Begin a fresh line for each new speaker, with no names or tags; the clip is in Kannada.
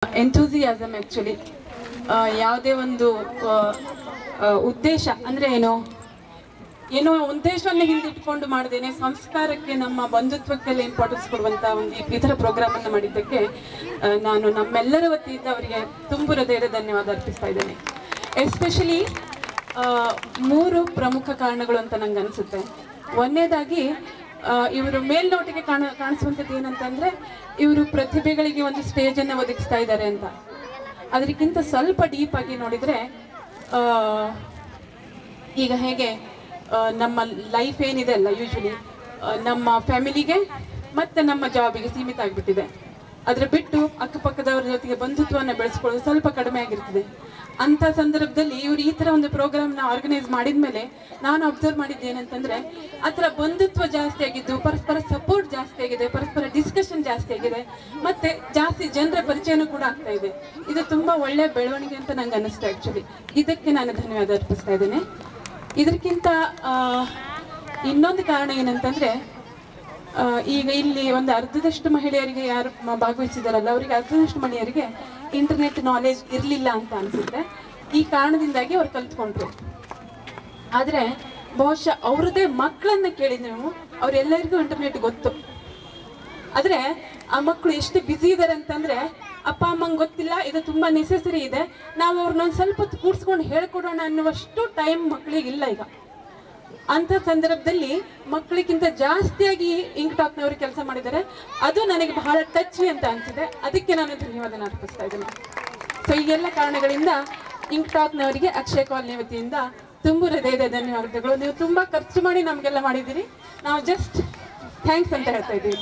ಎಂಥೂಸಿಯಾಸಮ್ ಆ್ಯಕ್ಚುಲಿ ಯಾವುದೇ ಒಂದು ಉದ್ದೇಶ ಅಂದರೆ ಏನೋ ಉದ್ದೇಶವನ್ನು ಹಿಂದಿಟ್ಟುಕೊಂಡು ಮಾಡದೇನೆ ಸಂಸ್ಕಾರಕ್ಕೆ ನಮ್ಮ ಬಂಧುತ್ವಕ್ಕೆಲ್ಲ ಇಂಪಾರ್ಟೆನ್ಸ್ ಕೊಡುವಂಥ ಒಂದು ಈ ಥರ ಪ್ರೋಗ್ರಾಮನ್ನು ಮಾಡಿದ್ದಕ್ಕೆ ನಾನು ನಮ್ಮೆಲ್ಲರ ವತಿಯಿಂದ ಅವರಿಗೆ ತುಂಬು ಹೃದಯದ ಧನ್ಯವಾದ ಅರ್ಪಿಸ್ತಾ ಇದ್ದೇನೆ. ಎಸ್ಪೆಷಲಿ 3 ಪ್ರಮುಖ ಕಾರಣಗಳು ಅಂತ ನಂಗೆ ಅನಿಸುತ್ತೆ. ಒಂದನೇದಾಗಿ ಇವರು ಮೇಲ್ನೋಟಿಗೆ ಕಾಣಿಸುವಂಥದ್ದು ಏನಂತಂದರೆ ಇವರು ಪ್ರತಿಭೆಗಳಿಗೆ ಒಂದು ಸ್ಟೇಜನ್ನು ಒದಗಿಸ್ತಾ ಇದ್ದಾರೆ ಅಂತ. ಅದಕ್ಕಿಂತ ಸ್ವಲ್ಪ ಡೀಪ್ ಆಗಿ ನೋಡಿದರೆ ಈಗ ಹೇಗೆ ನಮ್ಮ ಲೈಫ್ ಏನಿದೆ ಅಲ್ಲ ಯೂಶ್ವಲಿ ನಮ್ಮ ಫ್ಯಾಮಿಲಿಗೆ ಮತ್ತು ನಮ್ಮ ಜಾಬಿಗೆ ಸೀಮಿತ ಆಗಿಬಿಟ್ಟಿದೆ. ಅದರ ಬಿಟ್ಟು ಅಕ್ಕಪಕ್ಕದವ್ರ ಜೊತೆಗೆ ಬಂಧುತ್ವವನ್ನು ಬೆಳೆಸ್ಕೊಳ್ಳೋದು ಸ್ವಲ್ಪ ಕಡಿಮೆ ಆಗಿರ್ತದೆ. ಅಂಥ ಸಂದರ್ಭದಲ್ಲಿ ಇವರು ಈ ಥರ ಒಂದು ಪ್ರೋಗ್ರಾಮ್ನ ಆರ್ಗನೈಸ್ ಮಾಡಿದ ಮೇಲೆ ನಾನು ಅಬ್ಸರ್ವ್ ಮಾಡಿದ್ದೇನಂತಂದರೆ ಆ ಥರ ಬಂಧುತ್ವ ಜಾಸ್ತಿ ಆಗಿದ್ದು, ಪರಸ್ಪರ ಸಪೋರ್ಟ್ ಜಾಸ್ತಿ ಆಗಿದೆ, ಪರಸ್ಪರ ಡಿಸ್ಕಷನ್ ಜಾಸ್ತಿ ಆಗಿದೆ, ಮತ್ತು ಜಾಸ್ತಿ ಜನರ ಪರಿಚಯನೂ ಕೂಡ ಆಗ್ತಾ ಇದೆ. ಇದು ತುಂಬ ಒಳ್ಳೆಯ ಬೆಳವಣಿಗೆ ಅಂತ ನಂಗೆ ಅನ್ನಿಸ್ತು ಆ್ಯಕ್ಚುಲಿ. ಇದಕ್ಕೆ ನಾನು ಧನ್ಯವಾದ ಅರ್ಪಿಸ್ತಾ ಇದ್ದೇನೆ. ಇದಕ್ಕಿಂತ ಇನ್ನೊಂದು ಕಾರಣ ಏನಂತಂದರೆ ಈಗ ಇಲ್ಲಿ ಒಂದು ಅರ್ಧದಷ್ಟು ಮಹಿಳೆಯರಿಗೆ ಯಾರು ಭಾಗವಹಿಸಿದಾರಲ್ಲ ಅವರಿಗೆ ಅರ್ಧದಷ್ಟು ಮಹಿಳೆಯರಿಗೆ ಇಂಟರ್ನೆಟ್ ನಾಲೆಜ್ ಇರಲಿಲ್ಲ ಅಂತ ಅನಿಸುತ್ತೆ. ಈ ಕಾರಣದಿಂದಾಗಿ ಅವ್ರು ಕಲ್ತ್ಕೊಂಡ್ರು. ಆದರೆ ಬಹುಶಃ ಅವ್ರದ್ದೇ ಮಕ್ಕಳನ್ನ ಕೇಳಿದ್ರು ಅವರೆಲ್ಲರಿಗೂ ಇಂಟರ್ನೆಟ್ ಗೊತ್ತು. ಆದರೆ ಆ ಮಕ್ಕಳು ಎಷ್ಟು ಬ್ಯುಸಿ ಇದ್ದಾರೆ ಅಂತಂದರೆ ಅಪ್ಪ ಅಮ್ಮಂಗೆ ಗೊತ್ತಿಲ್ಲ, ಇದು ತುಂಬ ನೆಸೆಸರಿ ಇದೆ, ನಾವು ಅವ್ರನ್ನೊಂದು ಸ್ವಲ್ಪ ಹೊತ್ತು ಕೂಡ್ಸ್ಕೊಂಡು ಹೇಳ್ಕೊಡೋಣ ಅನ್ನುವಷ್ಟು ಟೈಮ್ ಮಕ್ಕಳಿಗಿಲ್ಲ ಈಗ. ಅಂಥ ಸಂದರ್ಭದಲ್ಲಿ ಮಕ್ಕಳಿಗಿಂತ ಜಾಸ್ತಿಯಾಗಿ ಇಂಕ್ ಟಾಕ್ನವರು ಕೆಲಸ ಮಾಡಿದ್ದಾರೆ. ಅದು ನನಗೆ ಬಹಳ ಟಚ್ ಅಂತ ಅನಿಸಿದೆ. ಅದಕ್ಕೆ ನಾನು ಧನ್ಯವಾದ ಅರ್ಪಿಸ್ತಾ ಇದ್ದೇನೆ. ಸೊ ಈ ಎಲ್ಲ ಕಾರಣಗಳಿಂದ ಇಂಕ್ ಟಾಕ್ನವರಿಗೆ ಅಕ್ಷಯ ಕಾಲನಿ ವತಿಯಿಂದ ತುಂಬ ಹೃದಯದ ಧನ್ಯವಾದಗಳು. ನೀವು ತುಂಬ ಖರ್ಚು ಮಾಡಿ ನಮಗೆಲ್ಲ ಮಾಡಿದ್ದೀರಿ. ನಾವು ಜಸ್ಟ್ ಥ್ಯಾಂಕ್ಸ್ ಅಂತ ಹೇಳ್ತಾ ಇದ್ದೀವಿ.